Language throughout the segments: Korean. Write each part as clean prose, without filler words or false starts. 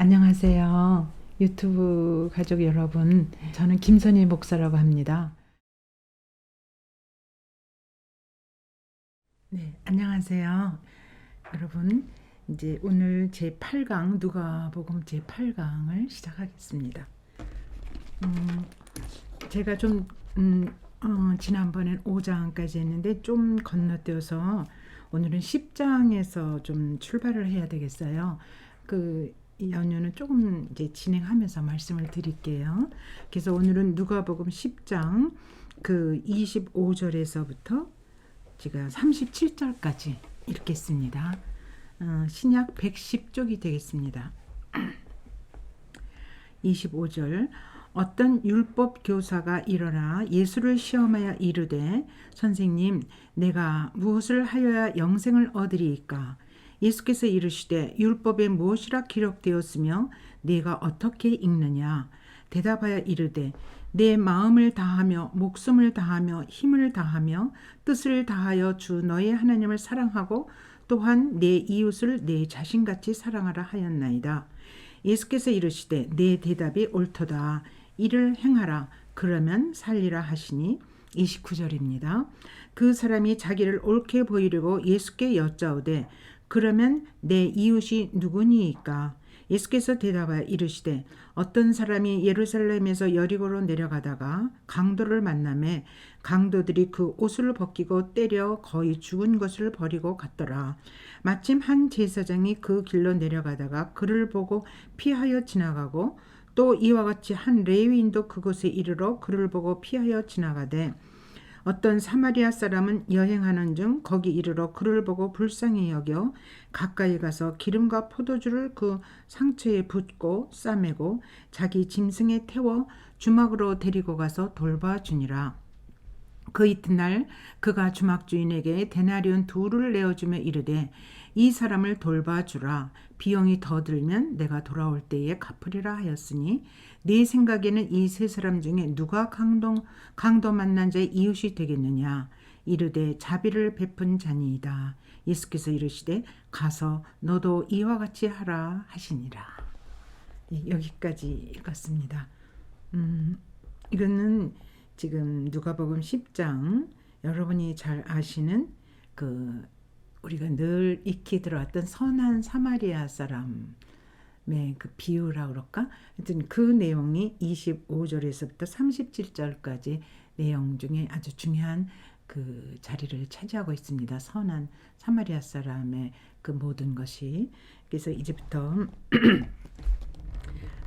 안녕하세요. 유튜브 가족 여러분. 저는 김선희 목사라고 합니다. 네, 안녕하세요. 여러분, 이제 오늘 제8강, 누가복음 제8강을 시작하겠습니다. 제가 좀, 지난번엔 5장까지 했는데 좀 건너뛰어서 오늘은 10장에서 좀 출발을 해야 되겠어요. 이 연휴는 조금 이제 진행하면서 말씀을 드릴게요. 그래서 오늘은 누가복음 10장 25절에서부터 제가 37절까지 읽겠습니다. 신약 110쪽이 되겠습니다. 25절 어떤 율법 교사가 일어나 예수를 시험하여 이르되 선생님 내가 무엇을 하여야 영생을 얻으리이까 예수께서 이르시되 율법에 무엇이라 기록되었으며 네가 어떻게 읽느냐 대답하여 이르되 내 마음을 다하며 목숨을 다하며 힘을 다하며 뜻을 다하여 주 너의 하나님을 사랑하고 또한 내 이웃을 내 자신같이 사랑하라 하였나이다. 예수께서 이르시되 내 대답이 옳도다. 이를 행하라. 그러면 살리라 하시니 29절입니다. 그 사람이 자기를 옳게 보이려고 예수께 여짜오되 그러면 내 이웃이 누구니이까? 예수께서 대답하여 이르시되 어떤 사람이 예루살렘에서 여리고로 내려가다가 강도를 만나매 강도들이 그 옷을 벗기고 때려 거의 죽은 것을 버리고 갔더라. 마침 한 제사장이 그 길로 내려가다가 그를 보고 피하여 지나가고 또 이와 같이 한 레위인도 그곳에 이르러 그를 보고 피하여 지나가되 어떤 사마리아 사람은 여행하는 중 거기 이르러 그를 보고 불쌍히 여겨 가까이 가서 기름과 포도주를 그 상처에 붓고 싸매고 자기 짐승에 태워 주막으로 데리고 가서 돌봐주니라. 그 이튿날 그가 주막 주인에게 데나리온 2를 내어주며 이르되 이 사람을 돌봐주라. 비용이 더 들면 내가 돌아올 때에 갚으리라 하였으니 네 생각에는 이 세 사람 중에 누가 강도 만난 자의 이웃이 되겠느냐. 이르되 자비를 베푼 자니이다. 예수께서 이르시되 가서 너도 이와 같이 하라 하시니라. 여기까지 읽었습니다. 이거는 지금 누가복음 10장 여러분이 잘 아시는 우리가 늘 익히 들어왔던 선한 사마리아 사람의 그 비유라 그럴까? 하여튼 그 내용이 25절에서부터 37절까지 내용 중에 아주 중요한 그 자리를 차지하고 있습니다. 선한 사마리아 사람의 그 모든 것이. 그래서 이제부터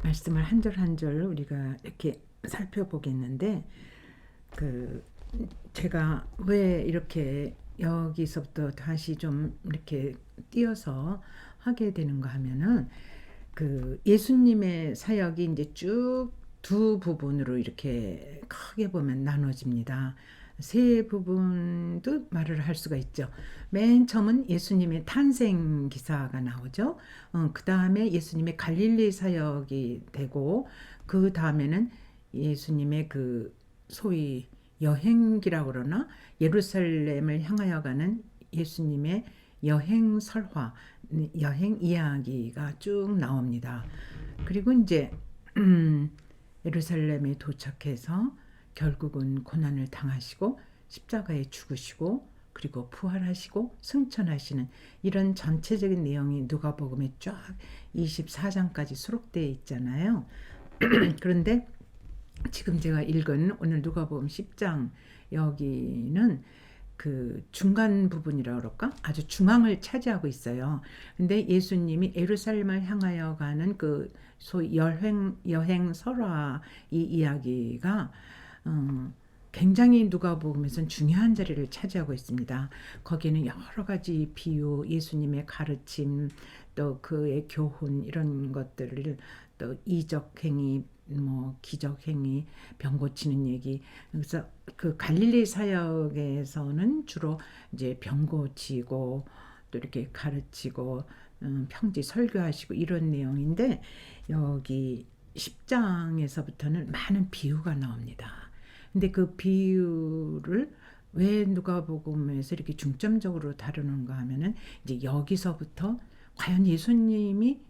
말씀을 한 절 한 절 우리가 이렇게 살펴보겠는데 제가 왜 이렇게 여기서부터 다시 좀 이렇게 띄어서 하게 되는가 하면은 예수님의 사역이 이제 쭉 두 부분으로 이렇게 크게 보면 나눠집니다. 세 부분도 말을 할 수가 있죠. 맨 처음은 예수님의 탄생 기사가 나오죠. 그 다음에 예수님의 갈릴리 사역이 되고 그 다음에는 예수님의 소위 여행기라고 그러나 예루살렘을 향하여 가는 예수님의 여행 설화, 여행 이야기가 쭉 나옵니다. 그리고 이제 예루살렘에 도착해서 결국은 고난을 당하시고 십자가에 죽으시고 그리고 부활하시고 승천하시는 이런 전체적인 내용이 누가복음에 쫙 24장까지 수록되어 있잖아요. 그런데 지금 제가 읽은 오늘 누가복음 10장 여기는 중간 부분이라 그럴까? 아주 중앙을 차지하고 있어요. 근데 예수님이 예루살렘을 향하여 가는 소위 여행 설화 이 이야기가 굉장히 누가복음에서는 중요한 자리를 차지하고 있습니다. 거기는 여러 가지 비유, 예수님의 가르침, 또 그의 교훈 이런 것들을 또 이적 행위, 기적 행위, 병 고치는 얘기. 그래서 갈릴리 사역에서는 주로 이제 병 고치고 또 이렇게 가르치고 평지 설교하시고 이런 내용인데 여기 10장에서부터는 많은 비유가 나옵니다. 근데 그 비유를 왜 누가복음에서 이렇게 중점적으로 다루는가 하면은 이제 여기서부터 과연 예수님이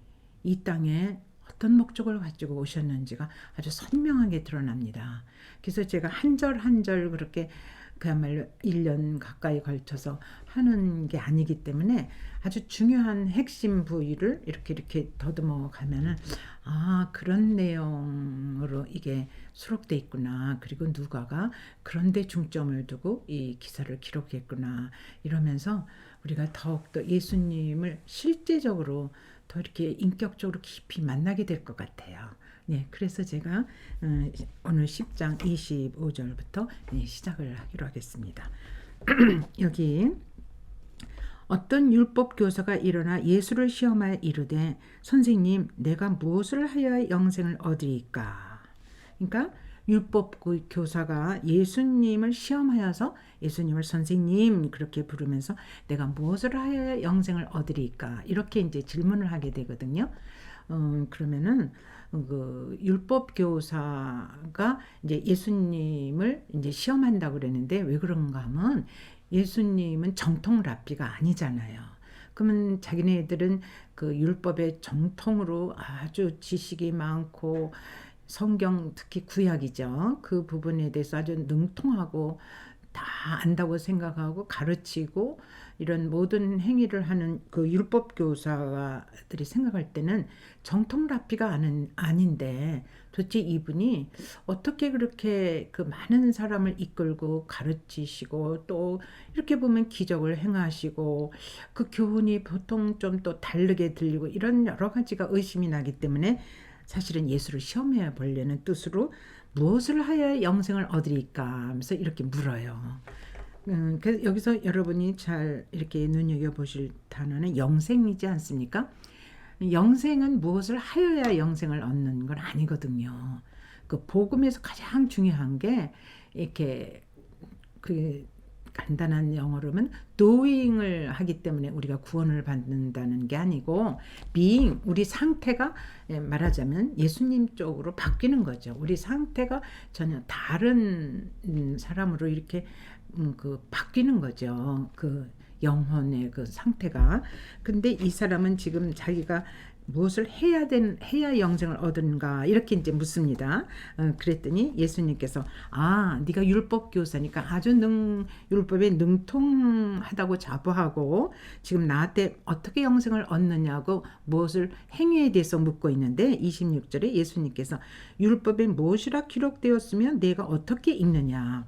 이 땅에 어떤 목적을 가지고 오셨는지가 아주 선명하게 드러납니다. 그래서 제가 한 절 한 절 그렇게 그야말로 1년 가까이 걸쳐서 하는 게 아니기 때문에 아주 중요한 핵심 부위를 이렇게 더듬어 가면은 그런 내용으로 이게 수록돼 있구나. 그리고 누가가 그런데 중점을 두고 이 기사를 기록했구나. 이러면서 우리가 더욱더 예수님을 실제적으로 더 이렇게 인격적으로 깊이 만나게 될 것 같아요. 네, 그래서 제가 오늘 10장 25절부터 시작을 하기로 하겠습니다. 여기 어떤 율법 교사가 일어나 예수를 시험하여 이르되 선생님 내가 무엇을 하여야 영생을 얻으리까. 그러니까 율법 교사가 예수님을 시험하여서 예수님을 선생님 그렇게 부르면서 내가 무엇을 하여야 영생을 얻으리까 이렇게 이제 질문을 하게 되거든요. 그러면은 그 율법 교사가 이제 예수님을 이제 시험한다고 그랬는데 왜 그런가 하면 예수님은 정통 랍비가 아니잖아요. 그러면 자기네들은 그 율법의 정통으로 아주 지식이 많고 성경 특히 구약이죠. 그 부분에 대해서 아주 능통하고 다 안다고 생각하고 가르치고 이런 모든 행위를 하는 그 율법 교사들이 생각할 때는 정통 랍비가 아닌데 도대체 이분이 어떻게 그렇게 그 많은 사람을 이끌고 가르치시고 또 이렇게 보면 기적을 행하시고 그 교훈이 보통 좀 또 다르게 들리고 이런 여러 가지가 의심이 나기 때문에 사실은 예수를 시험해 보려는 뜻으로 무엇을 하여야 영생을 얻으리까 하면서 이렇게 물어요. 그래서 여기서 여러분이 잘 이렇게 눈여겨보실 단어는 영생이지 않습니까? 영생은 무엇을 하여야 영생을 얻는 건 아니거든요. 그 복음에서 가장 중요한 게 이렇게 그 간단한 영어로는 doing을 하기 때문에 우리가 구원을 받는다는 게 아니고 being, 우리 상태가 말하자면 예수님 쪽으로 바뀌는 거죠. 우리 상태가 전혀 다른 사람으로 이렇게 그 바뀌는 거죠. 그 영혼의 그 상태가. 근데 이 사람은 지금 자기가 무엇을 해야 영생을 얻은가 이렇게 이제 묻습니다. 그랬더니 예수님께서 네가 율법 교사니까 아주 율법에 능통하다고 자부하고 지금 나한테 어떻게 영생을 얻느냐고 무엇을 행위에 대해서 묻고 있는데 26절에 예수님께서 율법에 무엇이라 기록되었으면 내가 어떻게 읽느냐.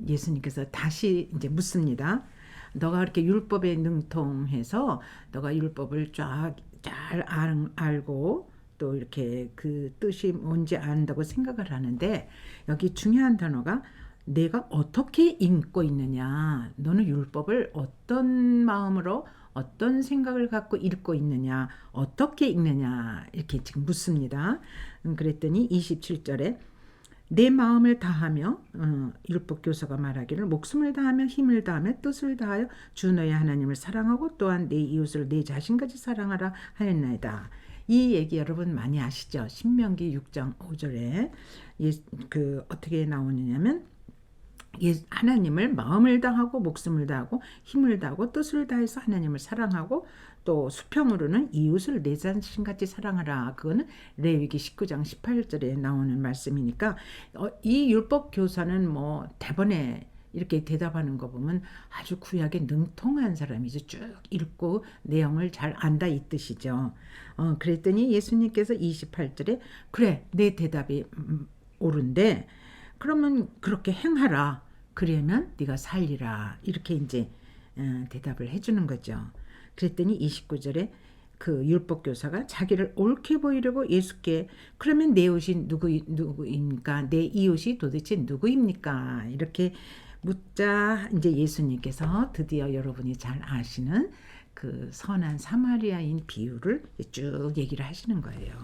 예수님께서 다시 이제 묻습니다. 너가 이렇게 율법에 능통해서 너가 율법을 잘 알고 또 이렇게 그 뜻이 뭔지 안다고 생각을 하는데 여기 중요한 단어가 내가 어떻게 읽고 있느냐. 너는 율법을 어떤 마음으로 어떤 생각을 갖고 읽고 있느냐. 어떻게 읽느냐. 이렇게 지금 묻습니다. 그랬더니 27절에 내 마음을 다하며 율법 교사가 말하기를 목숨을 다하며 힘을 다하며 뜻을 다하여 주 너의 하나님을 사랑하고 또한 내 이웃을 내 자신같이 사랑하라 하였나이다. 이 얘기 여러분 많이 아시죠? 신명기 6장 5절에 그 어떻게 나오느냐면 하나님을 마음을 다하고 목숨을 다하고 힘을 다하고 뜻을 다해서 하나님을 사랑하고 또 수평으로는 이웃을 내 자신같이 사랑하라. 그거는 레위기 19장 18절에 나오는 말씀이니까 이 율법 교사는 뭐 대번에 이렇게 대답하는 거 보면 아주 구약에 능통한 사람이죠. 쭉 읽고 내용을 잘 안다 이 뜻이죠. 그랬더니 예수님께서 28절에 그래 내 대답이 옳은데 그러면 그렇게 행하라. 그러면 네가 살리라. 이렇게 이제 대답을 해주는 거죠. 그랬더니 29절에 그 율법 교사가 자기를 옳게 보이려고 예수께 그러면 내 이웃이 누구입니까? 내 이웃이 도대체 누구입니까? 이렇게 묻자 이제 예수님께서 드디어 여러분이 잘 아시는 그 선한 사마리아인 비유를 쭉 얘기를 하시는 거예요.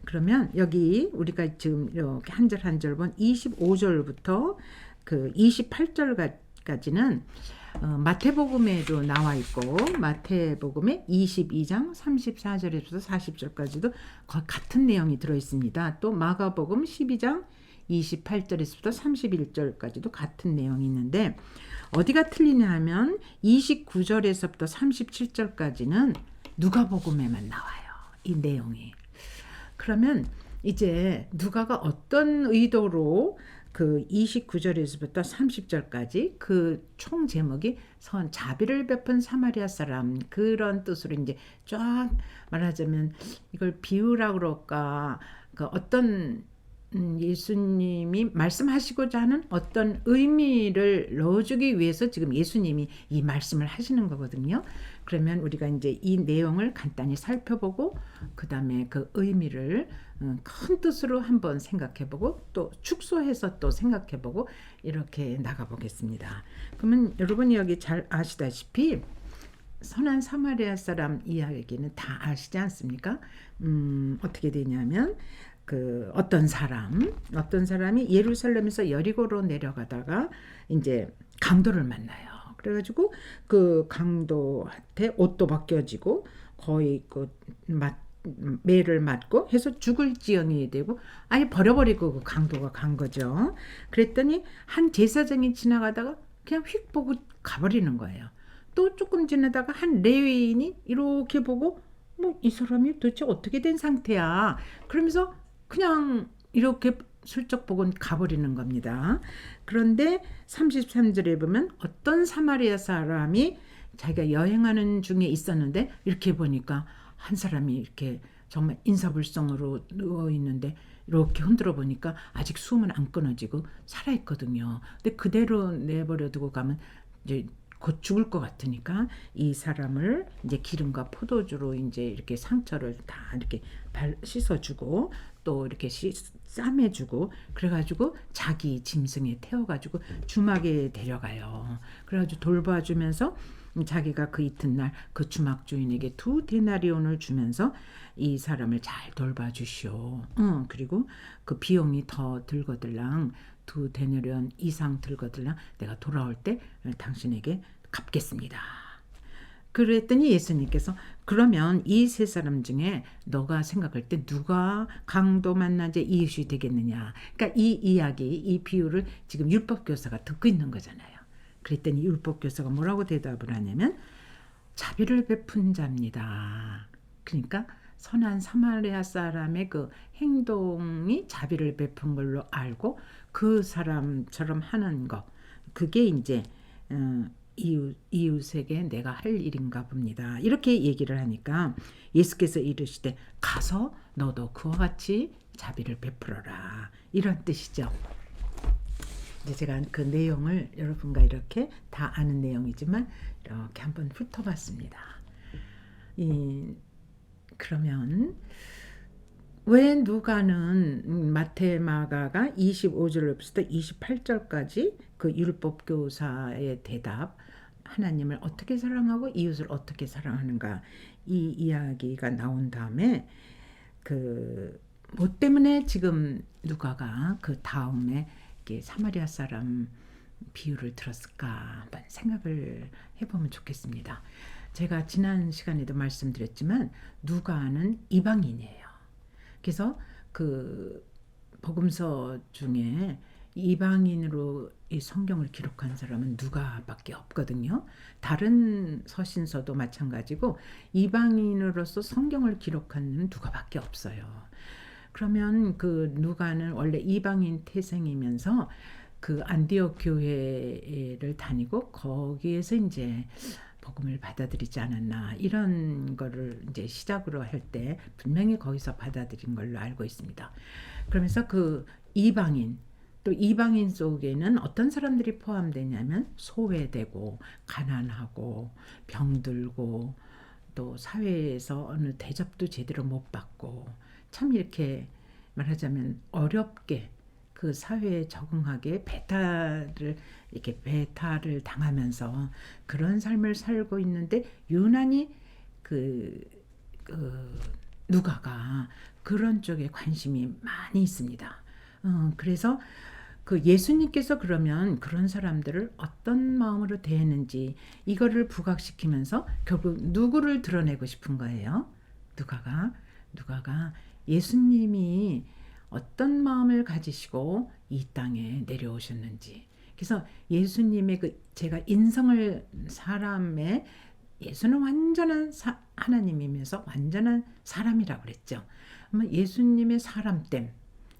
그러면 여기 우리가 지금 이렇게 한 절 한 절 본 25절부터 그 28절까지는 마태복음에도 나와 있고 마태복음의 22장 34절에서 40절까지도 같은 내용이 들어 있습니다. 또 마가복음 12장 28절에서부터 31절까지도 같은 내용이 있는데 어디가 틀리냐 하면 29절에서부터 37절까지는 누가복음에만 나와요. 이 내용이. 그러면 이제 누가가 어떤 의도로 그 29절에서부터 30절까지 그 총 제목이 선 자비를 베푼 사마리아 사람 그런 뜻으로 이제 쫙 말하자면 이걸 비유라 그럴까 그 어떤 예수님이 말씀하시고자 하는 어떤 의미를 넣어주기 위해서 지금 예수님이 이 말씀을 하시는 거거든요. 그러면 우리가 이제 이 내용을 간단히 살펴보고 그 다음에 그 의미를 큰 뜻으로 한번 생각해보고 또 축소해서 또 생각해보고 이렇게 나가보겠습니다. 그러면 여러분이 여기 잘 아시다시피 선한 사마리아 사람 이야기는 다 아시지 않습니까? 어떻게 되냐면 그 어떤 사람이 예루살렘에서 여리고로 내려가다가 이제 강도를 만나요. 그래가지고 그 강도한테 옷도 벗겨지고 거의 그 매를 맞고 해서 죽을 지경이 되고 아예 버려버리고 그 강도가 간 거죠. 그랬더니 한 제사장이 지나가다가 그냥 휙 보고 가버리는 거예요. 또 조금 지나다가 한 레위인이 이렇게 보고 뭐 이 사람이 도대체 어떻게 된 상태야. 그러면서 그냥 이렇게 슬쩍 보고 가버리는 겁니다. 그런데 33절에 보면 어떤 사마리아 사람이 자기가 여행하는 중에 있었는데 이렇게 보니까 한 사람이 이렇게 정말 인사불성으로 누워 있는데 이렇게 흔들어 보니까 아직 숨은 안 끊어지고 살아있거든요. 근데 그대로 내버려 두고 가면 이제 곧 죽을 것 같으니까 이 사람을 이제 기름과 포도주로 이제 이렇게 상처를 다 이렇게 씻어주고 또 이렇게 싸매주고 그래가지고 자기 짐승에 태워가지고 주막에 데려가요. 그래가지고 돌봐주면서 자기가 그 이튿날 그 주막 주인에게 2데나리온을 주면서 이 사람을 잘 돌봐주시오. 그리고 그 비용이 더 들거들랑 2데나리온 이상 들거들랑 내가 돌아올 때 당신에게 갚겠습니다. 그랬더니 예수님께서 그러면 이 세 사람 중에 너가 생각할 때 누가 강도 만난 자 이웃이 되겠느냐. 그러니까 이 이야기, 이 비유를 지금 율법교사가 듣고 있는 거잖아요. 그랬더니 율법교사가 뭐라고 대답을 하냐면 자비를 베푼 자입니다. 그러니까 선한 사마리아 사람의 그 행동이 자비를 베푼 걸로 알고 그 사람처럼 하는 것 그게 이제 이웃에게 내가 할 일인가 봅니다. 이렇게 얘기를 하니까 예수께서 이르시되 가서 너도 그와 같이 자비를 베풀어라. 이런 뜻이죠. 이제 제가 그 내용을 여러분과 이렇게 다 아는 내용이지만 이렇게 한번 훑어봤습니다. 그러면 왜 누가는 마태 마가가 25절부터 28절까지 그 율법교사의 대답 하나님을 어떻게 사랑하고 이웃을 어떻게 사랑하는가 이 이야기가 나온 다음에 그 뭐 때문에 지금 누가가 그 다음에 사마리아 사람 비유를 들었을까 한번 생각을 해보면 좋겠습니다. 제가 지난 시간에도 말씀드렸지만 누가는 이방인이에요. 그래서 그 복음서 중에 이방인으로 이 성경을 기록한 사람은 누가밖에 없거든요. 다른 서신서도 마찬가지고 이방인으로서 성경을 기록한 누가밖에 없어요. 그러면 그 누가는 원래 이방인 태생이면서 그 안디옥 교회를 다니고 거기에서 이제 복음을 받아들이지 않았나 이런 거를 이제 시작으로 할 때 분명히 거기서 받아들인 걸로 알고 있습니다. 그러면서 그 이방인 또 이방인 속에는 어떤 사람들이 포함되냐면 소외되고 가난하고 병들고 또 사회에서 어느 대접도 제대로 못 받고 참 이렇게 말하자면 어렵게 그 사회에 적응하게 배탈을 당하면서 그런 삶을 살고 있는데 유난히 누가가 그런 쪽에 관심이 많이 있습니다. 그래서 그 예수님께서 그러면 그런 사람들을 어떤 마음으로 대했는지 이거를 부각시키면서 결국 누구를 드러내고 싶은 거예요. 누가가 예수님이 어떤 마음을 가지시고 이 땅에 내려오셨는지. 그래서 예수님의 제가 인성을 사람의 예수는 완전한 하나님이면서 완전한 사람이라고 그랬죠. 예수님의 사람됨,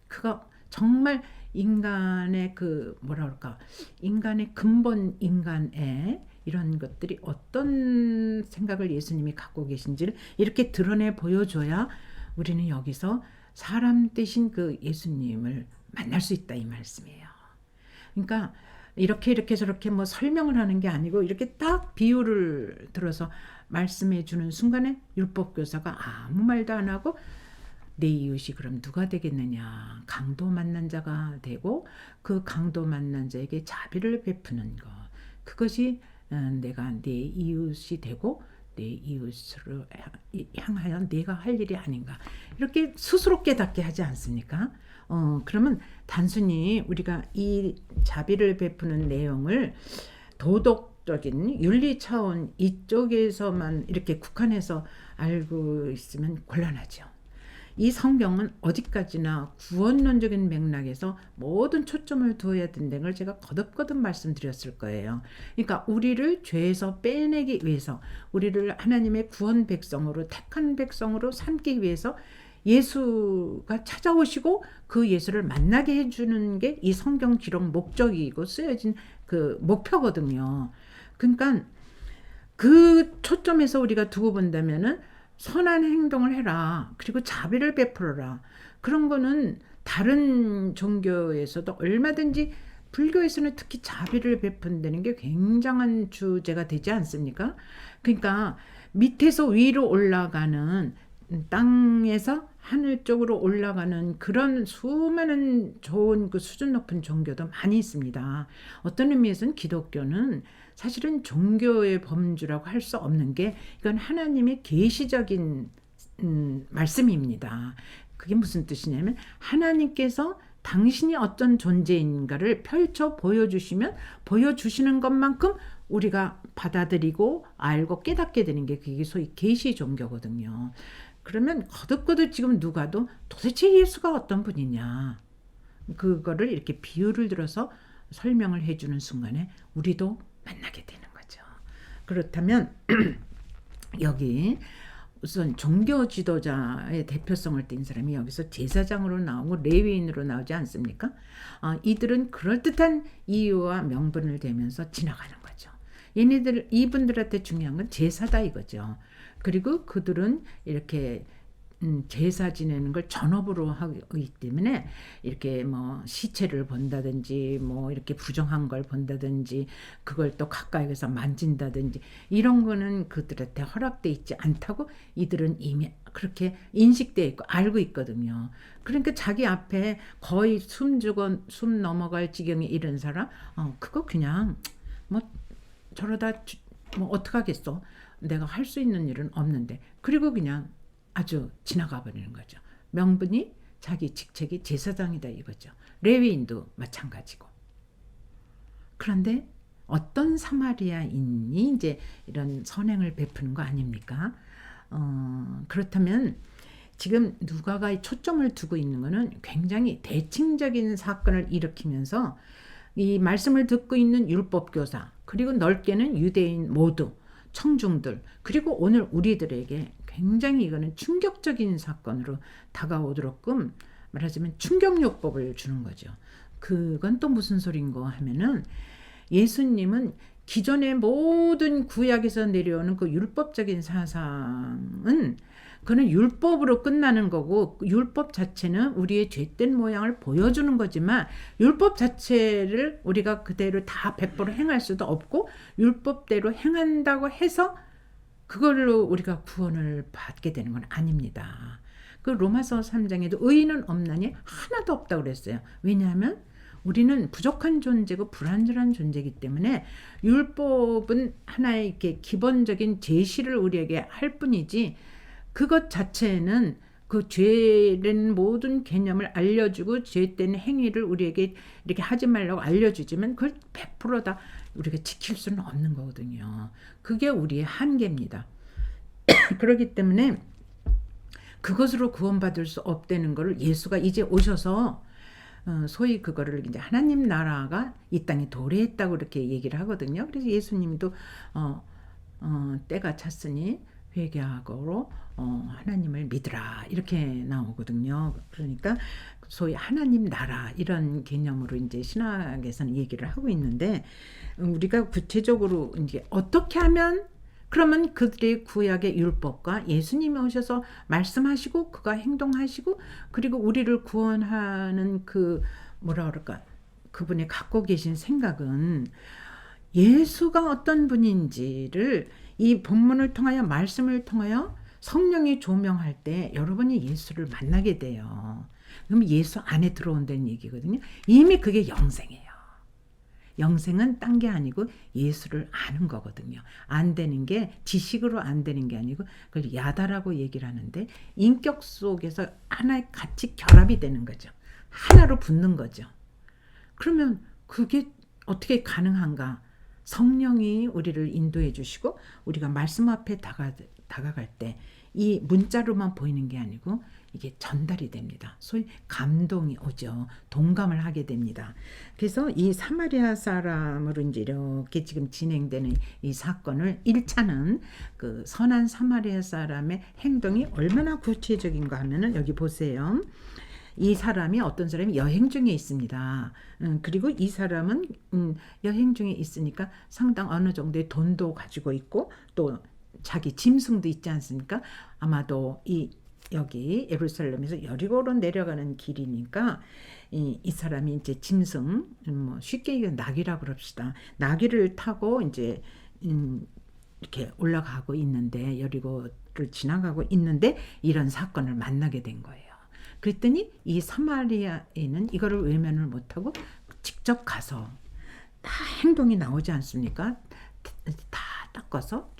그거 정말 인간의 그 뭐라 그럴까, 인간의 근본, 인간의 이런 것들이 어떤 생각을 예수님이 갖고 계신지를 이렇게 드러내 보여줘야 우리는 여기서 사람 되신 그 예수님을 만날 수 있다, 이 말씀이에요. 그러니까 이렇게 저렇게 뭐 설명을 하는 게 아니고 이렇게 딱 비유를 들어서 말씀해 주는 순간에 율법 교사가 아무 말도 안 하고 내 이웃이 그럼 누가 되겠느냐, 강도 만난 자가 되고 그 강도 만난 자에게 자비를 베푸는 것, 그것이 내가 내 이웃이 되고 내 이웃을 향하여 내가 할 일이 아닌가, 이렇게 스스로 깨닫게 하지 않습니까? 그러면 단순히 우리가 이 자비를 베푸는 내용을 도덕적인 윤리 차원 이쪽에서만 이렇게 국한해서 알고 있으면 곤란하죠. 이 성경은 어디까지나 구원론적인 맥락에서 모든 초점을 두어야 된다는 걸 제가 거듭거듭 말씀드렸을 거예요. 그러니까 우리를 죄에서 빼내기 위해서, 우리를 하나님의 구원 백성으로, 택한 백성으로 삼기 위해서 예수가 찾아오시고 그 예수를 만나게 해주는 게 이 성경 기록 목적이고 쓰여진 그 목표거든요. 그러니까 그 초점에서 우리가 두고 본다면은 선한 행동을 해라, 그리고 자비를 베풀어라. 그런 거는 다른 종교에서도 얼마든지, 불교에서는 특히 자비를 베푼다는 게 굉장한 주제가 되지 않습니까? 그러니까 밑에서 위로 올라가는, 땅에서 하늘 쪽으로 올라가는 그런 수많은 좋은 그 수준 높은 종교도 많이 있습니다. 어떤 의미에서는 기독교는 사실은 종교의 범주라고 할 수 없는 게, 이건 하나님의 계시적인 말씀입니다. 그게 무슨 뜻이냐면 하나님께서 당신이 어떤 존재인가를 펼쳐 보여주시면 보여주시는 것만큼 우리가 받아들이고 알고 깨닫게 되는 게 그게 소위 계시 종교거든요. 그러면 거듭거듭 지금 누가도 도대체 예수가 어떤 분이냐, 그거를 이렇게 비유를 들어서 설명을 해주는 순간에 우리도 만나게 되는 거죠. 그렇다면 여기 우선 종교 지도자의 대표성을 띈 사람이 여기서 제사장으로 나오고 레위인으로 나오지 않습니까? 이들은 그럴듯한 이유와 명분을 대면서 지나가는 거죠. 이분들한테 중요한 건 제사다 이거죠. 그리고 그들은 이렇게 제사 지내는 걸 전업으로 하기 때문에 이렇게 뭐 시체를 본다든지 뭐 이렇게 부정한 걸 본다든지 그걸 또 가까이에서 만진다든지 이런 거는 그들한테 허락돼 있지 않다고 이들은 이미 그렇게 인식돼 있고 알고 있거든요. 그러니까 자기 앞에 거의 숨 넘어갈 지경에 이른 사람, 그거 그냥 뭐 저러다 뭐 어떡하겠어, 내가 할 수 있는 일은 없는데, 그리고 그냥 아주 지나가 버리는 거죠. 명분이 자기 직책이 제사장이다 이거죠. 레위인도 마찬가지고. 그런데 어떤 사마리아인이 이제 이런 선행을 베푸는 거 아닙니까? 그렇다면 지금 누가가 초점을 두고 있는 것은 굉장히 대칭적인 사건을 일으키면서 이 말씀을 듣고 있는 율법교사, 그리고 넓게는 유대인 모두, 청중들, 그리고 오늘 우리들에게 굉장히 이거는 충격적인 사건으로 다가오도록끔 말하자면 충격요법을 주는 거죠. 그건 또 무슨 소린가 하면은, 예수님은 기존의 모든 구약에서 내려오는 그 율법적인 사상은 그는 율법으로 끝나는 거고, 율법 자체는 우리의 죄된 모양을 보여주는 거지만 율법 자체를 우리가 그대로 다 100% 행할 수도 없고, 율법대로 행한다고 해서 그걸로 우리가 구원을 받게 되는 건 아닙니다. 그 로마서 3장에도 의인은 없나니 하나도 없다고 그랬어요. 왜냐하면 우리는 부족한 존재고 불완전한 존재이기 때문에 율법은 하나의 이렇게 기본적인 제시를 우리에게 할 뿐이지, 그것 자체는 그 죄된 모든 개념을 알려주고 죄된 행위를 우리에게 이렇게 하지 말라고 알려주지만 그걸 100%다 우리가 지킬 수는 없는 거거든요. 그게 우리의 한계입니다. 그렇기 때문에 그것으로 구원받을 수 없다는 것을 예수가 이제 오셔서 소위 그거를 이제 하나님 나라가 이 땅에 도래했다고 이렇게 얘기를 하거든요. 그래서 예수님도 때가 찼으니 회개하고 하나님을 믿으라 이렇게 나오거든요. 그러니까 소위 하나님 나라 이런 개념으로 이제 신학에서는 얘기를 하고 있는데 우리가 구체적으로 이제 어떻게 하면 그러면 그들의 구약의 율법과 예수님이 오셔서 말씀하시고 그가 행동하시고 그리고 우리를 구원하는 그 뭐라 그럴까 그분이 갖고 계신 생각은 예수가 어떤 분인지를 이 본문을 통하여 말씀을 통하여 성령이 조명할 때 여러분이 예수를 만나게 돼요. 그럼 예수 안에 들어온다는 얘기거든요. 이미 그게 영생이에요. 영생은 딴 게 아니고 예수를 아는 거거든요. 안 되는 게 지식으로 안 되는 게 아니고 그걸 야다라고 얘기를 하는데 인격 속에서 하나의 같이 결합이 되는 거죠. 하나로 붙는 거죠. 그러면 그게 어떻게 가능한가? 성령이 우리를 인도해 주시고 우리가 말씀 앞에 다가갈 때 이 문자로만 보이는 게 아니고 이게 전달이 됩니다. 소위 감동이 오죠. 동감을 하게 됩니다. 그래서 이 사마리아 사람으로 이제 이렇게 지금 진행되는 이 사건을 1차는 그 선한 사마리아 사람의 행동이 얼마나 구체적인가 하면은 여기 보세요. 이 사람이 어떤 사람이 여행 중에 있습니다. 그리고 이 사람은 여행 중에 있으니까 상당 어느 정도의 돈도 가지고 있고 또 자기 짐승도 있지 않습니까? 아마도 여기 예루살렘에서 여리고로 내려가는 길이니까 이 사람이 이제 짐승 뭐 쉽게 얘기하면 나귀라 그럽시다. 나귀를 타고 이제 이렇게 올라가고 있는데 여리고를 지나가고 있는데 이런 사건을 만나게 된 거예요. 그랬더니 이 사마리아인은 이거를 외면을 못하고 직접 가서 다 행동이 나오지 않습니까? 다 닦아서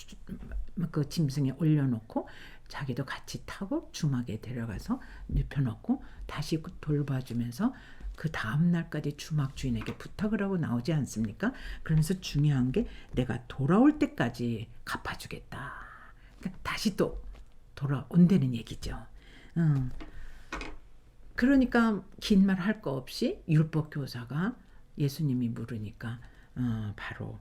그 짐승에 올려놓고 자기도 같이 타고 주막에 데려가서 눕혀놓고 다시 돌봐주면서 그 다음 날까지 주막 주인에게 부탁을 하고 나오지 않습니까? 그러면서 중요한 게 내가 돌아올 때까지 갚아주겠다. 그러니까 다시 또 돌아온다는 얘기죠. 그러니까 긴 말 할 거 없이 율법 교사가 예수님이 물으니까 바로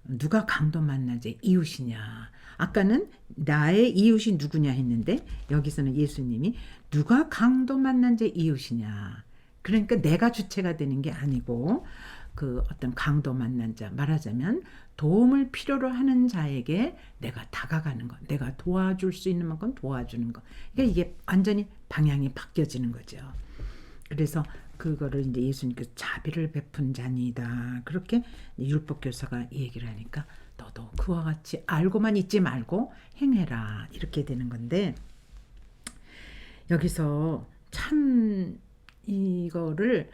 누가 강도 만난 자 이웃이냐. 아까는 나의 이웃이 누구냐 했는데 여기서는 예수님이 누가 강도 만난 자 이웃이냐. 그러니까 내가 주체가 되는 게 아니고 그 어떤 강도 만난 자 말하자면 도움을 필요로 하는 자에게 내가 다가가는 것, 내가 도와줄 수 있는 만큼 도와주는 것. 그러니까 이게 완전히 방향이 바뀌어지는 거죠. 그래서 그거를 이제 예수님께서 자비를 베푼 자니다. 그렇게 율법 교사가 얘기를 하니까 너도 그와 같이 알고만 있지 말고 행해라. 이렇게 되는 건데 여기서 참 이거를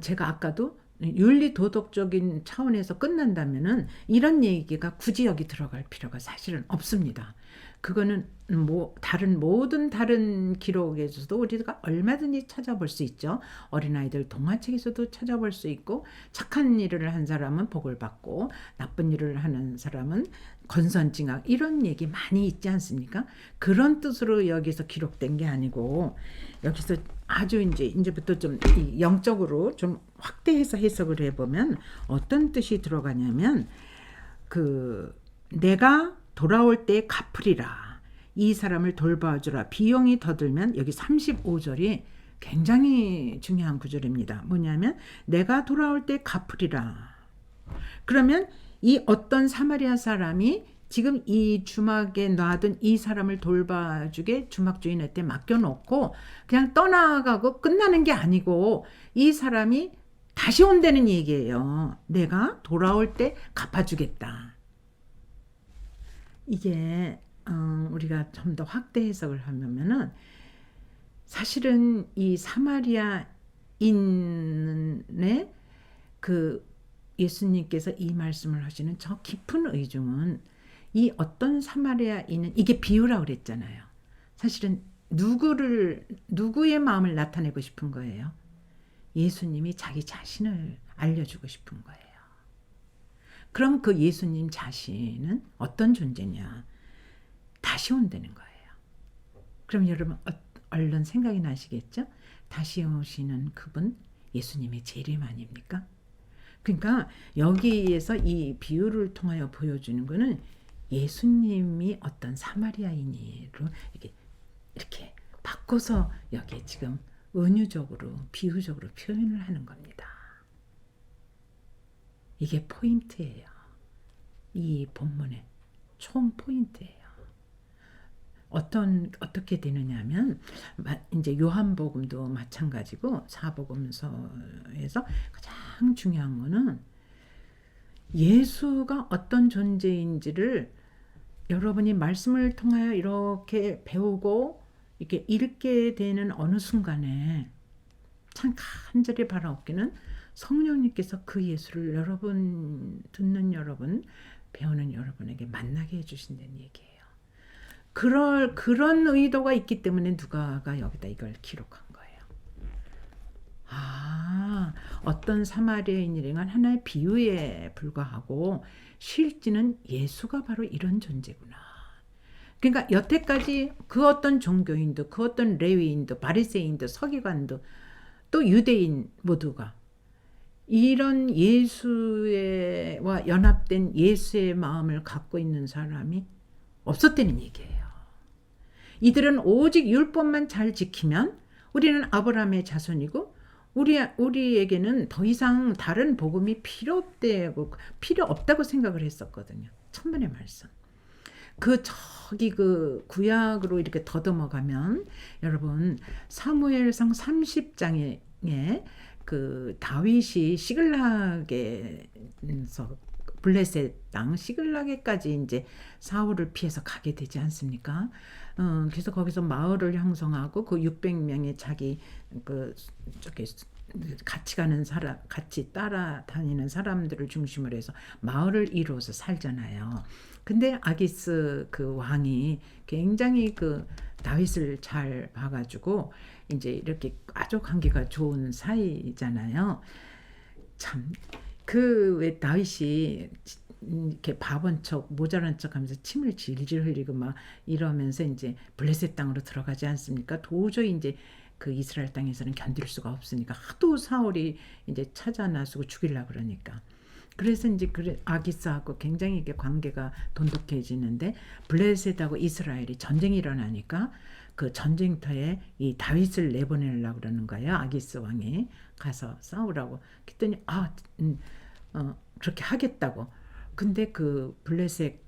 제가 아까도 윤리 도덕적인 차원에서 끝난다면은 이런 얘기가 굳이 여기 들어갈 필요가 사실은 없습니다. 그거는 뭐 모든 다른 기록에서도 우리가 얼마든지 찾아볼 수 있죠. 어린아이들 동화책에서도 찾아볼 수 있고 착한 일을 한 사람은 복을 받고 나쁜 일을 하는 사람은 건선징악 이런 얘기 많이 있지 않습니까? 그런 뜻으로 여기서 기록된 게 아니고 여기서 아주 이제부터 좀 영적으로 좀 확대해서 해석을 해보면 어떤 뜻이 들어가냐면 그 내가 돌아올 때 갚으리라. 이 사람을 돌봐주라. 비용이 더 들면 여기 35절이 굉장히 중요한 구절입니다. 뭐냐면 내가 돌아올 때 갚으리라. 그러면 이 어떤 사마리아 사람이 지금 이 주막에 놔둔 이 사람을 돌봐주게 주막 주인한테 맡겨놓고 그냥 떠나가고 끝나는 게 아니고 이 사람이 다시 온다는 얘기예요. 내가 돌아올 때 갚아주겠다. 이게 우리가 좀 더 확대 해석을 하면은 사실은 이 사마리아인의 그 예수님께서 이 말씀을 하시는 저 깊은 의중은 이 어떤 사마리아인은 이게 비유라고 그랬잖아요. 사실은 누구의 마음을 나타내고 싶은 거예요. 예수님이 자기 자신을 알려주고 싶은 거예요. 그럼 그 예수님 자신은 어떤 존재냐? 다시 온다는 거예요. 그럼 여러분 얼른 생각이 나시겠죠? 다시 오시는 그분 예수님의 재림 아닙니까? 그러니까 여기에서 이 비유를 통하여 보여주는 것은 예수님이 어떤 사마리아인으로 이렇게 바꿔서 여기에 지금 은유적으로 비유적으로 표현을 하는 겁니다. 이게 포인트예요. 이 본문의 총 포인트예요. 어떻게 되느냐면 이제 요한복음도 마찬가지고 사복음서에서 가장 중요한 거는 예수가 어떤 존재인지를 여러분이 말씀을 통하여 이렇게 배우고 이렇게 읽게 되는 어느 순간에 참 간절히 바라옵기는 성령님께서 그 예수를 여러분 듣는 여러분 배우는 여러분에게 만나게 해주신다는 얘기예요. 그런 의도가 있기 때문에 누가가 여기다 이걸 기록한 거예요. 어떤 사마리아인이란 하나의 비유에 불과하고 실제는 예수가 바로 이런 존재구나. 그러니까 여태까지 그 어떤 종교인도 그 어떤 레위인도 바리새인도 서기관도 또 유대인 모두가 이런 예수와 연합된 예수의 마음을 갖고 있는 사람이 없었다는 얘기예요. 이들은 오직 율법만 잘 지키면 우리는 아브라함의 자손이고 우리에게는 더 이상 다른 복음이 필요 없다고 생각을 했었거든요. 천만의 말씀. 저기 구약으로 이렇게 더듬어가면 여러분 사무엘상 30장에 다윗이 시글락에서 블레셋 땅 시글락에까지 이제 사울을 피해서 가게 되지 않습니까? 그래서 거기서 마을을 형성하고 그 600명의 자기 저기 같이 가는 사람, 같이 따라다니는 사람들을 중심으로 해서 마을을 이루어서 살잖아요. 근데 아기스 왕이 굉장히 다윗을 잘 봐가지고 이제 이렇게 아주 관계가 좋은 사이잖아요. 참 왜 다윗이 이렇게 바본 척 모자란 척하면서 침을 질질 흘리고 막 이러면서 이제 블레셋 땅으로 들어가지 않습니까? 도저히 이제 이스라엘 땅에서는 견딜 수가 없으니까 하도 사울이 이제 찾아 나서고 죽이려고 그러니까. 그래서 이제 아기스하고 굉장히 이게 관계가 돈독해지는데 블레셋하고 이스라엘이 전쟁이 일어나니까 그 전쟁터에 이 다윗을 내보내려고 그러는 거예요. 아기스 왕이 가서 싸우라고. 그랬더니 그렇게 하겠다고. 근데 블레셋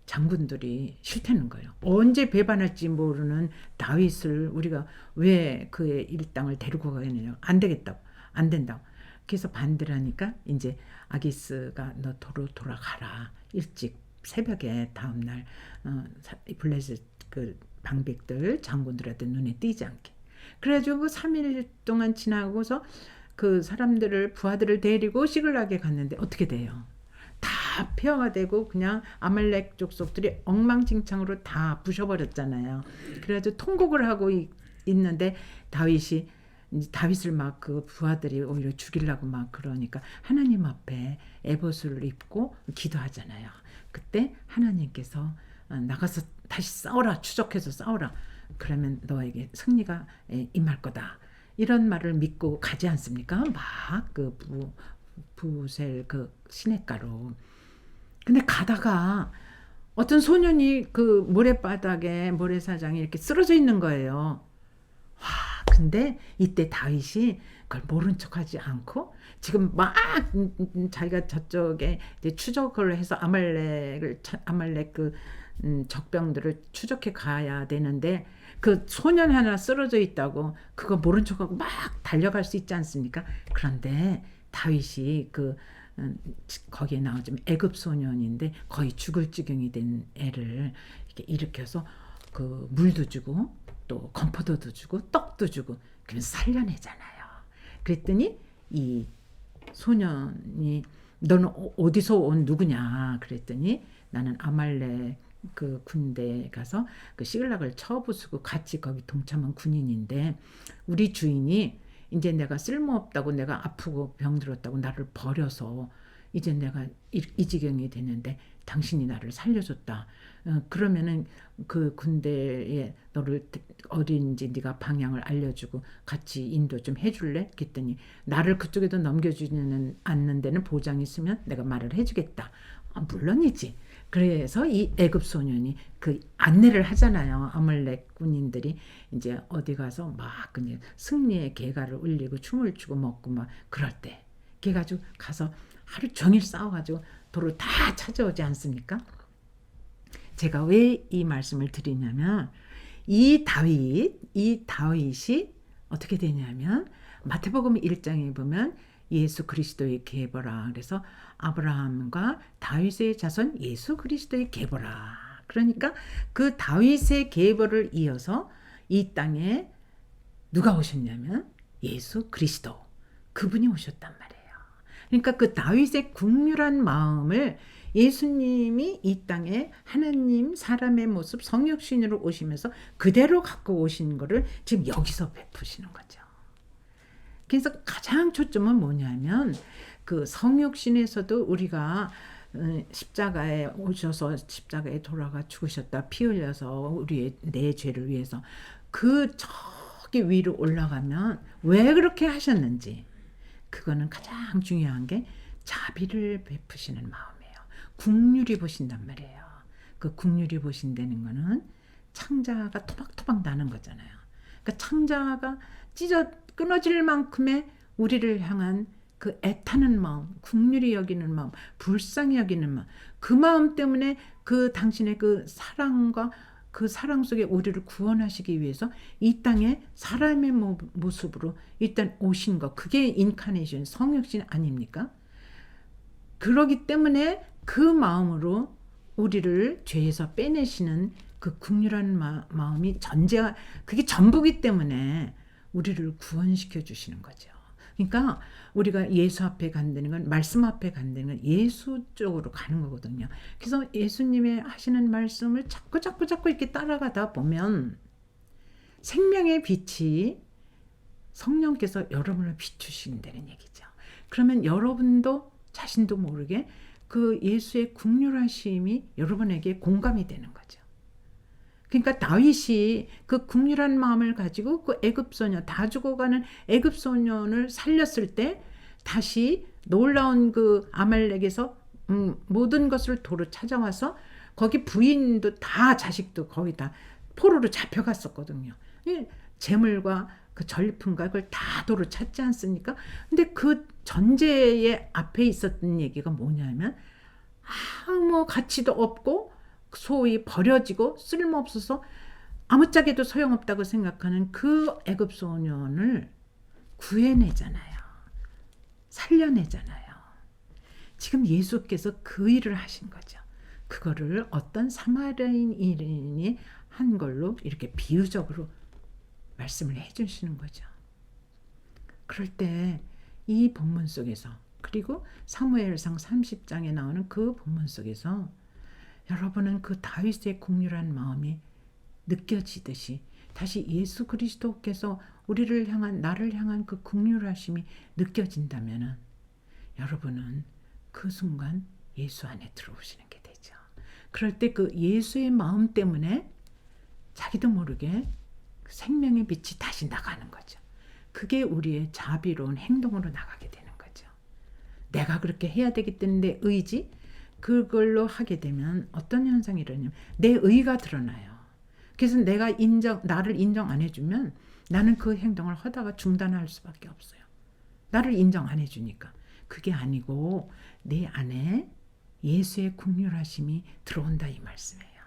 장군들이 싫다는 거예요. 언제 배반할지 모르는 다윗을 우리가 왜 그의 일당을 데리고 가겠느냐. 안 되겠다고. 안 된다고. 그래서 반대를 하니까 이제 아기스가 너 돌아가라. 일찍 새벽에 다음날 블레셋 방백들 장군들한테 눈에 띄지 않게. 그래가지고 3일 동안 지나고서 사람들을 부하들을 데리고 시글락에 갔는데 어떻게 돼요? 다 폐허가 되고 그냥 아말렉 족속들이 엉망진창으로 다 부셔버렸잖아요. 그래가지고 통곡을 하고 있는데 다윗을 막 부하들이 오히려 죽이려고 막 그러니까 하나님 앞에 에봇을 입고 기도하잖아요. 그때 하나님께서 나가서 다시 싸워라. 추적해서 싸워라. 그러면 너에게 승리가 임할 거다. 이런 말을 믿고 가지 않습니까? 막 부셀 시냇가로. 근데 가다가 어떤 소년이 모래사장에 이렇게 쓰러져 있는 거예요. 근데 이때 다윗이 그걸 모른 척하지 않고 지금 막 자기가 저쪽에 이제 추적을 해서 아말렉 적병들을 추적해 가야 되는데 소년 하나 쓰러져 있다고 그거 모른 척하고 막 달려갈 수 있지 않습니까? 그런데 다윗이 거기에 나오자면 애굽 소년인데 거의 죽을 지경이 된 애를 이렇게 일으켜서 물도 주고 또 건포도도 주고 떡도 주고 그래서 살려내잖아요. 그랬더니 이 소년이 너는 어디서 온 누구냐 그랬더니 나는 아말렉 군대에 가서 시글락을 쳐부수고 같이 거기 동참한 군인인데 우리 주인이 이제 내가 쓸모없다고 내가 아프고 병들었다고 나를 버려서 이제 내가 이 지경이 됐는데 당신이 나를 살려줬다. 그러면은 군대에 너를 어딘지 네가 방향을 알려주고 같이 인도 좀 해줄래? 그랬더니 나를 그쪽에도 넘겨주지는 않는 데는 보장이 있으면 내가 말을 해주겠다. 물론이지. 그래서 이 애굽 소년이 그 안내를 하잖아요. 아말렉 군인들이 이제 어디 가서 막 그냥 승리의 개가를 울리고 춤을 추고 먹고 막 그럴 때 걔가지고 가서 하루 종일 싸워가지고 도로 다 찾아오지 않습니까? 제가 왜 이 말씀을 드리냐면 이 다윗이 어떻게 되냐면 마태복음 1장에 보면 예수 그리스도의 계보라. 그래서 아브라함과 다윗의 자손 예수 그리스도의 계보라. 그러니까 그 다윗의 계보를 이어서 이 땅에 누가 오셨냐면 예수 그리스도. 그분이 오셨단 말이에요. 그러니까 그 다윗의 국률한 마음을 예수님이 이 땅에 하나님 사람의 모습 성육신으로 오시면서 그대로 갖고 오신 거를 지금 여기서 베푸시는 거죠. 그래서 가장 초점은 뭐냐면 그 성육신에서도 우리가 십자가에 오셔서 십자가에 돌아가 죽으셨다 피 흘려서 우리의 내 죄를 위해서 그 저기 위로 올라가면 왜 그렇게 하셨는지 그거는 가장 중요한 게 자비를 베푸시는 마음이에요. 국률이 보신단 말이에요. 그 국률이 보신다는 거는 창자가 토박토박 나는 거잖아요. 그러니까 창자가 찢어 끊어질 만큼의 우리를 향한 그 애타는 마음, 국률이 여기는 마음, 불쌍히 여기는 마음, 그 마음 때문에 그 당신의 그 사랑과 그 사랑 속에 우리를 구원하시기 위해서 이 땅에 사람의 모습으로 일단 오신 것, 그게 인카네이션, 성육신 아닙니까? 그러기 때문에 그 마음으로 우리를 죄에서 빼내시는 그 국률한 마음이 전제가 그게 전부기 때문에 우리를 구원시켜 주시는 거죠. 그러니까 우리가 예수 앞에 간다는 건 말씀 앞에 간다는 건 예수 쪽으로 가는 거거든요. 그래서 예수님의 하시는 말씀을 자꾸 이렇게 따라가다 보면 생명의 빛이 성령께서 여러분을 비추신다는 얘기죠. 그러면 여러분도 자신도 모르게 그 예수의 국률하심이 여러분에게 공감이 되는 거죠. 그러니까 다윗이 그 국률한 마음을 가지고 그 애굽 소년 다 죽어가는 애굽 소년을 살렸을 때 다시 놀라운 그 아말렉에서 모든 것을 도로 찾아와서 거기 부인도 다 자식도 거의 다 포로로 잡혀갔었거든요. 재물과 그 전리품과 그걸 다 도로 찾지 않습니까? 근데 그 전제의 앞에 있었던 얘기가 뭐냐면 아무 가치도 없고 소위 버려지고 쓸모없어서 아무짝에도 소용없다고 생각하는 그 애굽 소년을 구해내잖아요. 살려내잖아요. 지금 예수께서 그 일을 하신 거죠. 그거를 어떤 사마리아인이 한 걸로 이렇게 비유적으로 말씀을 해주시는 거죠. 그럴 때 이 본문 속에서 그리고 사무엘상 30장에 나오는 그 본문 속에서 여러분은 그 다윗의 국률한 마음이 느껴지듯이 다시 예수 그리스도께서 우리를 향한 나를 향한 그 국률하심이 느껴진다면 여러분은 그 순간 예수 안에 들어오시는 게 되죠. 그럴 때 그 예수의 마음 때문에 자기도 모르게 생명의 빛이 다시 나가는 거죠. 그게 우리의 자비로운 행동으로 나가게 되는 거죠. 내가 그렇게 해야 되기 때문에 내 의지 그걸로 하게 되면 어떤 현상이 일어나냐면 내 의가 드러나요. 그래서 나를 인정 안 해주면 나는 그 행동을 하다가 중단할 수밖에 없어요. 나를 인정 안 해주니까. 그게 아니고 내 안에 예수의 국률하심이 들어온다 이 말씀이에요.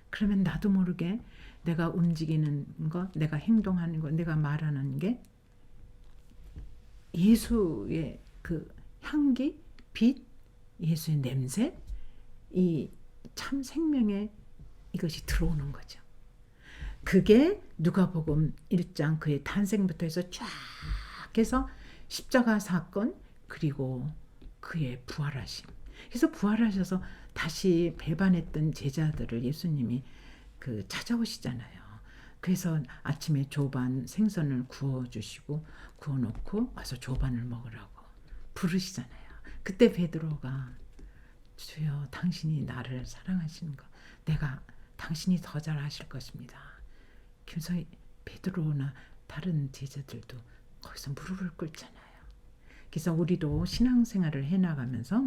그러면 나도 모르게 내가 움직이는 것, 내가 행동하는 것, 내가 말하는 게 예수의 그 향기, 빛, 예수의 냄새, 이 참 생명의 이것이 들어오는 거죠. 그게 누가복음 1장 그의 탄생부터 해서 쫙 해서 십자가 사건 그리고 그의 부활하심. 그래서 부활하셔서 다시 배반했던 제자들을 예수님이 그 찾아오시잖아요. 그래서 아침에 조반 생선을 구워주시고 구워놓고 와서 조반을 먹으라고 부르시잖아요. 그때 베드로가 주여 당신이 나를 사랑하시는 것 내가 당신이 더 잘하실 것입니다. 그래서 베드로나 다른 제자들도 거기서 무릎을 꿇잖아요. 그래서 우리도 신앙생활을 해나가면서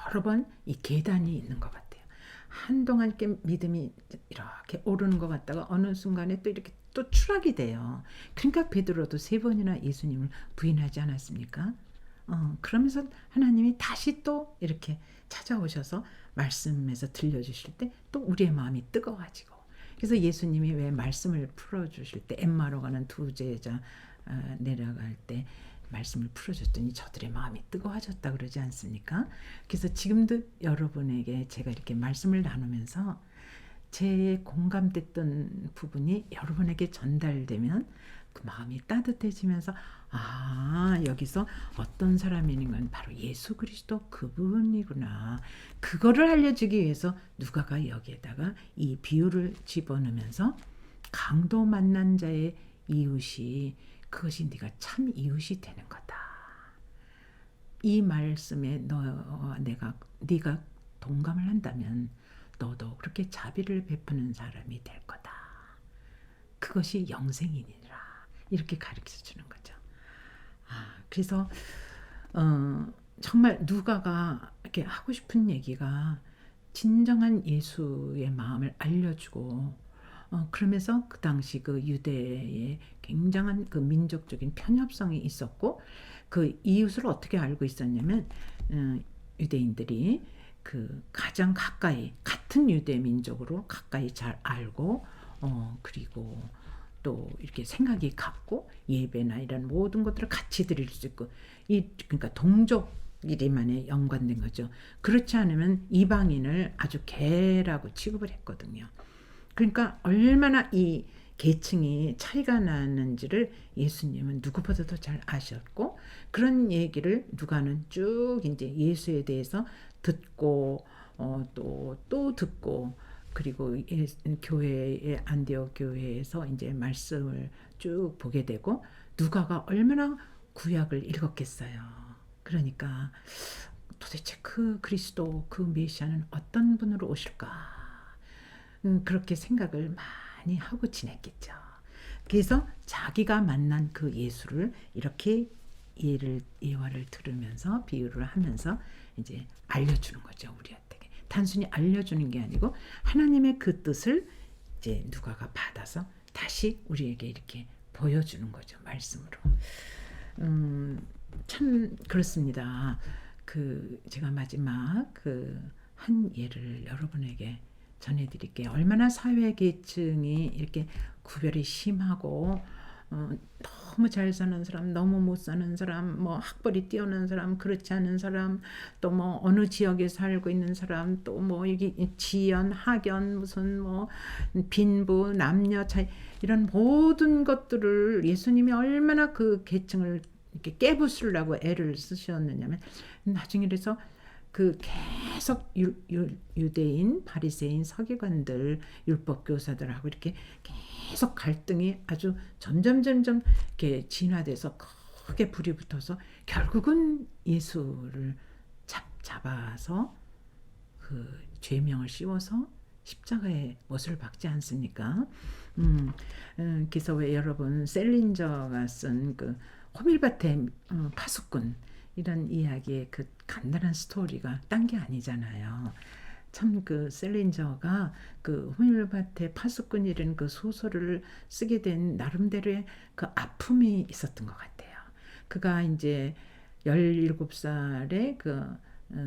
여러 번 이 계단이 있는 것 같아요. 한동안 이렇게 믿음이 이렇게 오르는 것 같다가 어느 순간에 또 이렇게 또 추락이 돼요. 그러니까 베드로도 3번이나 예수님을 부인하지 않았습니까? 그러면서 하나님이 다시 또 이렇게 찾아오셔서 말씀에서 들려주실 때 또 우리의 마음이 뜨거워지고, 그래서 예수님이 왜 말씀을 풀어주실 때 엠마로 가는 2제자 내려갈 때 말씀을 풀어줬더니 저들의 마음이 뜨거워졌다 그러지 않습니까? 그래서 지금도 여러분에게 제가 이렇게 말씀을 나누면서 제 공감됐던 부분이 여러분에게 전달되면 그 마음이 따뜻해지면서 여기서 어떤 사람이 있는 건 바로 예수 그리스도 그분이구나. 그거를 알려주기 위해서 누가가 여기에다가 이 비유를 집어넣으면서 강도 만난 자의 이웃이 그것이 네가 참 이웃이 되는 거다. 이 말씀에 네가 동감을 한다면 너도 그렇게 자비를 베푸는 사람이 될 거다. 그것이 영생이니라. 이렇게 가르쳐 주는 거죠. 그래서 정말 누가가 이렇게 하고 싶은 얘기가 진정한 예수의 마음을 알려주고, 그러면서 그 당시 그 유대에 굉장한 그 민족적인 편협성이 있었고, 그 이웃을 어떻게 알고 있었냐면 유대인들이 그 가장 가까이 같은 유대 민족으로 가까이 잘 알고, 그리고 또 이렇게 생각이 같고 예배나 이런 모든 것들을 같이 드릴 수 있고, 그러니까 동족끼리만의 연관된 거죠. 그렇지 않으면 이방인을 아주 개라고 취급을 했거든요. 그러니까 얼마나 이 계층이 차이가 나는지를 예수님은 누구보다도 잘 아셨고, 그런 얘기를 누가는 쭉 이제 예수에 대해서 듣고 또 듣고, 그리고 교회의 안디옥 교회에서 이제 말씀을 쭉 보게 되고, 누가가 얼마나 구약을 읽었겠어요. 그러니까 도대체 그 그리스도 그 메시아는 어떤 분으로 오실까, 그렇게 생각을 많이 하고 지냈겠죠. 그래서 자기가 만난 그 예수를 이렇게 예화를 들으면서 비유를 하면서 이제 알려주는 거죠, 우리한테. 단순히 알려주는 게 아니고 하나님의 그 뜻을 이제 누가가 받아서 다시 우리에게 이렇게 보여주는 거죠, 말씀으로. 참 그렇습니다. 제가 마지막 한 예를 여러분에게 전해드릴게요. 얼마나 사회 계층이 이렇게 구별이 심하고, 너무 잘 사는 사람, 너무 못 사는 사람, 뭐 학벌이 뛰어난 사람, 그렇지 않은 사람, 또 뭐 어느 지역에 살고 있는 사람, 또 뭐 여기 지연, 학연, 무슨 뭐 빈부, 남녀 차이, 이런 모든 것들을 예수님이 얼마나 그 계층을 이렇게 깨부수려고 애를 쓰셨느냐면, 나중에 그래서 계속 유대인, 바리새인, 서기관들, 율법 교사들하고 이렇게 계속 갈등이 아주 점점 이렇게 진화돼서 크게 불이 붙어서 결국은 예수를 잡아서 그 죄명을 씌워서 십자가에 못을 박지 않습니까? 그래서 왜 여러분 셀린저가 쓴 그 호밀밭의 파수꾼, 이런 이야기의 그 간단한 스토리가 딴 게 아니잖아요. 참 그 셀린저가 그 호밀밭의 파수꾼이라는 그 소설을 쓰게 된 나름대로의 그 아픔이 있었던 것 같아요. 그가 이제 17살의 그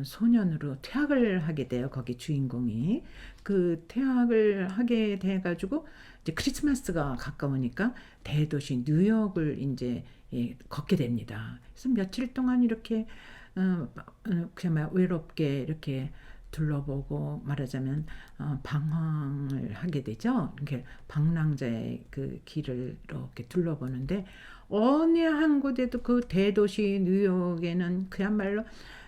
소년으로 퇴학을 하게 돼요. 거기 주인공이. 그 퇴학을 하게 돼가지고 이제 크리스마스가 가까우니까 대도시 뉴욕을 이제 걷게 됩니다. 그래서 며칠 동안 이렇게 그냥 외롭게 이렇게 둘러보고, 말하자면 방황을 하게 되죠. 이렇게 방랑자의 그 길을 이렇게 둘러보는데, 어느 한 곳에도 그 대도시 뉴욕에는 그야말로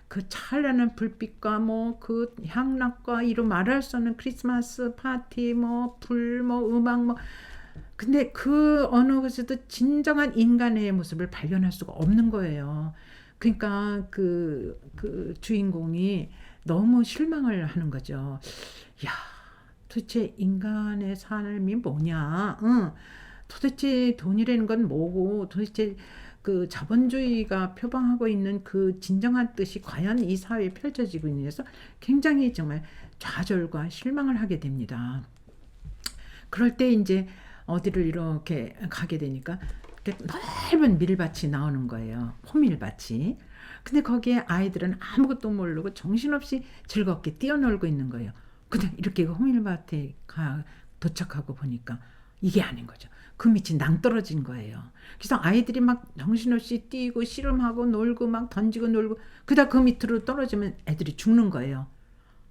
그 찬란한 불빛과 뭐 그 향락과 이루 말할 수 없는 크리스마스 파티, 뭐 불, 뭐 음악, 뭐, 근데 그 어느 곳에도 진정한 인간의 모습을 발견할 수가 없는 거예요. 그러니까 그 주인공이 너무 실망을 하는 거죠. 야, 도대체 인간의 삶이 뭐냐? 도대체 돈이라는 건 뭐고, 도대체 그 자본주의가 표방하고 있는 그 진정한 뜻이 과연 이 사회에 펼쳐지고 있느냐서 굉장히 정말 좌절과 실망을 하게 됩니다. 그럴 때 이제 어디를 이렇게 가게 되니까 넓은 밀밭이 나오는 거예요. 호밀밭이. 근데 거기에 아이들은 아무것도 모르고 정신없이 즐겁게 뛰어놀고 있는 거예요. 근데 이렇게 그 호밀밭에 도착하고 보니까 이게 아닌 거죠. 그 밑이 낭떠러진 거예요. 그래서 아이들이 막 정신없이 뛰고 씨름하고 놀고 막 던지고 놀고 그러다 그 밑으로 떨어지면 애들이 죽는 거예요.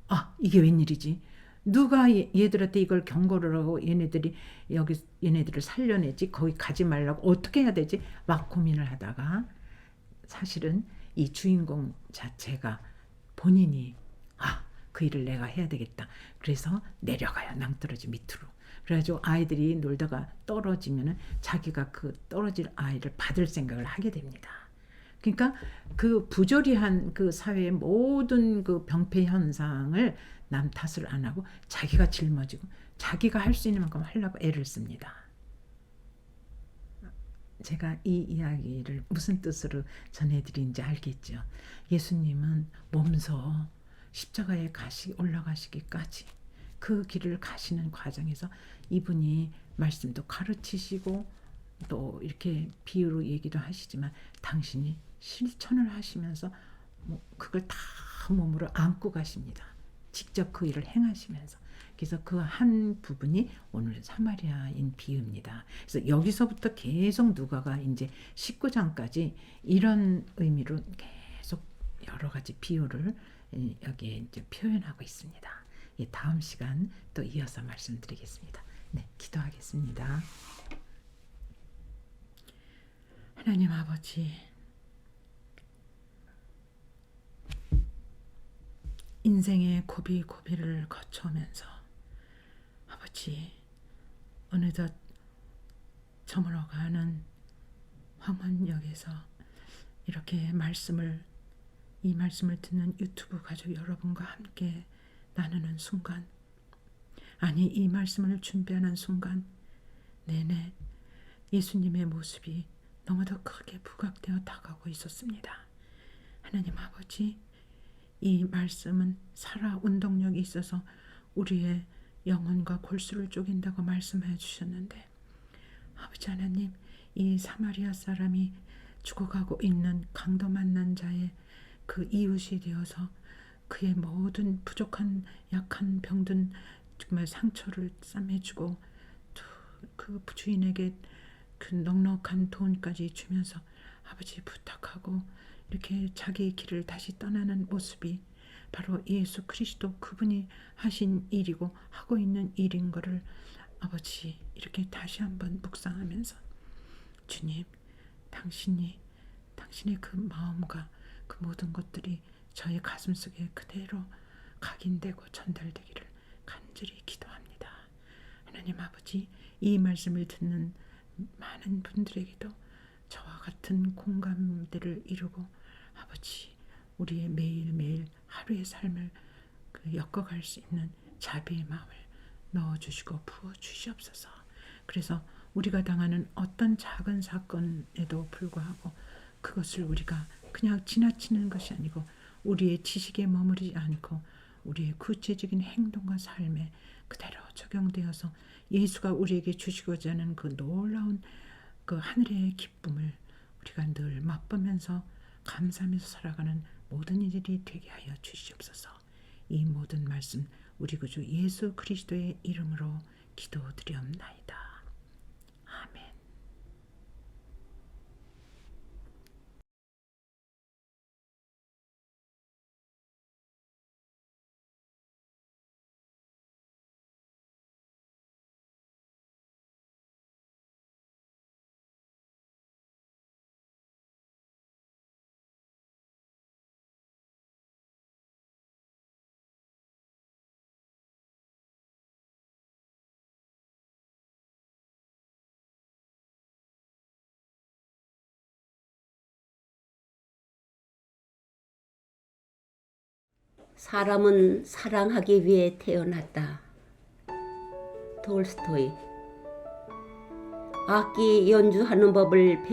아, 이게 웬일이지? 누가 얘들한테 이걸 경고를 하고 얘네들을 살려내지? 거기 가지 말라고 어떻게 해야 되지? 막 고민을 하다가 사실은 이 주인공 자체가 본인이 그 일을 내가 해야 되겠다. 그래서 내려가요. 낭떠러지 밑으로. 그래가지고 아이들이 놀다가 떨어지면은 자기가 그 떨어질 아이를 받을 생각을 하게 됩니다. 그러니까 그 부조리한 그 사회의 모든 그 병폐 현상을 남 탓을 안 하고 자기가 짊어지고 자기가 할 수 있는 만큼 하려고 애를 씁니다. 제가 이 이야기를 무슨 뜻으로 전해드린지 알겠죠. 예수님은 몸소 십자가에 올라가시기까지 그 길을 가시는 과정에서 이분이 말씀도 가르치시고 또 이렇게 비유로 얘기도 하시지만 당신이 실천을 하시면서 그걸 다 몸으로 안고 가십니다. 직접 그 일을 행하시면서. 그래서 그 한 부분이 오늘 사마리아인 비유입니다. 그래서 여기서부터 계속 누가가 이제 19장까지 이런 의미로 계속 여러 가지 비유를 여기에 이제 표현하고 있습니다. 다음 시간 또 이어서 말씀드리겠습니다. 네, 기도하겠습니다. 하나님 아버지, 인생의 고비고비를 거쳐오면서 아버지 어느덧 저물어가는 황혼역에서 이렇게 이 말씀을 듣는 유튜브 가족 여러분과 함께 나누는 순간, 아니 이 말씀을 준비하는 순간 내내 예수님의 모습이 너무도 크게 부각되어 다가오고 있었습니다. 하나님 아버지, 이 말씀은 살아 운동력이 있어서 우리의 영혼과 골수를 쪼갠다고 말씀해 주셨는데, 아버지 하나님, 이 사마리아 사람이 죽어가고 있는 강도 만난 자의 그 이웃이 되어서 그의 모든 부족한 약한 병든 정말 상처를 싸매주고 또 그 주인에게 그 넉넉한 돈까지 주면서 아버지 부탁하고 이렇게 자기 길을 다시 떠나는 모습이 바로 예수 그리스도 그분이 하신 일이고 하고 있는 일인 것을 아버지 이렇게 다시 한번 묵상하면서 주님, 당신의 그 마음과 그 모든 것들이 저의 가슴 속에 그대로 각인되고 전달되기를 간절히 기도합니다. 하나님 아버지, 이 말씀을 듣는 많은 분들에게도 저와 같은 공감대를 이루고 아버지, 우리의 매일매일 하루의 삶을 엮어갈 수 있는 자비의 마음을 넣어주시고 부어주시옵소서. 그래서 우리가 당하는 어떤 작은 사건에도 불구하고 그것을 우리가 그냥 지나치는 것이 아니고 우리의 지식에 머무르지 않고 우리의 구체적인 행동과 삶에 그대로 적용되어서 예수가 우리에게 주시고자 하는 그 놀라운 그 하늘의 기쁨을 우리가 늘 맛보면서 감사하면서 살아가는 모든 이들이 되게 하여 주시옵소서. 이 모든 말씀 우리 구주 예수 그리스도의 이름으로 기도드리옵나이다. 아멘. 사람은 사랑하기 위해 태어났다. 톨스토이. 악기 연주하는 법을